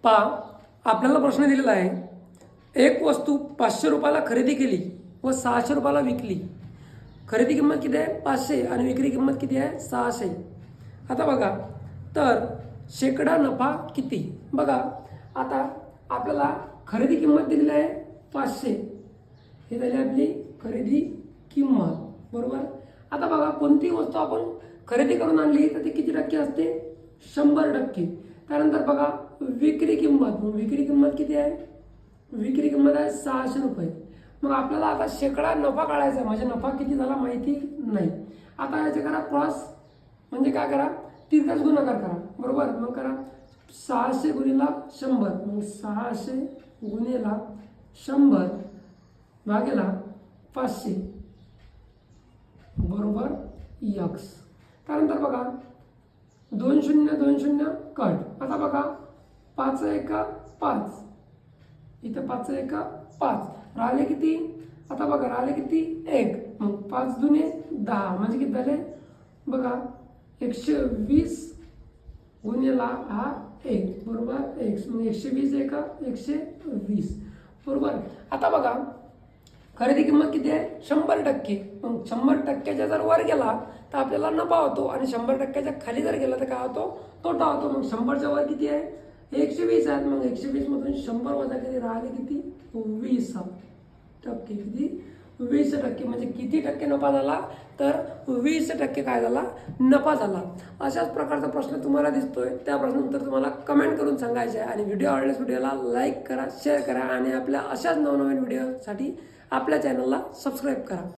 पहा, आपल्याला प्रश्न दिलेला आहे, एक वस्तू 500 रुपयाला खरेदी केली व 600 रुपयाला विकली. खरेदी किंमत किती आहे? 500 आणि विक्री किंमत किती आहे? 600. आता बघा, तर शेकडा नफा किती? बघा, आता आपल्याला खरेदी किंमत दिलेली आहे 500. हे झाली आपली खरेदी किंमत, बरोबर. आता बघा, कोणती वस्तू आपण खरेदी करून आणली तर ती किती टक्के असते? 100%. त्यानंतर बघा, विक्री किंमत. विक्री किंमत किती आहे? विक्री किंमत आहे 600 रुपये. मग आपल्याला आता शेकडा नफा काढायचा आहे. म्हणजे नफा किती झाला माहिती नाही. आता याचे करा क्रॉस, म्हणजे काय करा? तिरकाच गुणाकार करा, बरोबर. मग करा 600 गुणिला 100. मग 600 गुणिला 100 भागेला 500 बरोबर x. त्यानंतर बघा, 2 शून्य 2 शून्य कट. आता बघा, 5 एका 5, इथं 5 एका 5 राहिले किती? आता बघा, राहिले किती? 1. मग 5 दुने 10 म्हणजे किती झाले? बघा, 120 गुणिला हा 1 बरोबर x. मग 120 एका 120 बरोबर. आता बघा, खरेदी किंमत किती आहे? 100%. मग 100%च्या जर वर गेला तर आपल्याला नफा होतो आणि 100%च्या खाली जर गेला तर काय होतो? तोटा होतो. मग 100च्या वर किती आहे? 120 आहेत. मग 120 मधून 100 वजा किती राहिले? किती? 20%. किती? 20%. म्हणजे किती टक्के नफा झाला? तर 20% काय झाला? नफा झाला. अशाच प्रकारचा प्रश्न तुम्हाला दिसतोय, त्या प्रश्नाचं उत्तर तुम्हाला कमेंट करून सांगायचे आहे. आणि व्हिडिओ आवडल्यास व्हिडिओला लाईक करा, शेअर करा आणि आपल्या अशाच नवनवीन व्हिडिओसाठी आपल्या चॅनलला सबस्क्राईब करा.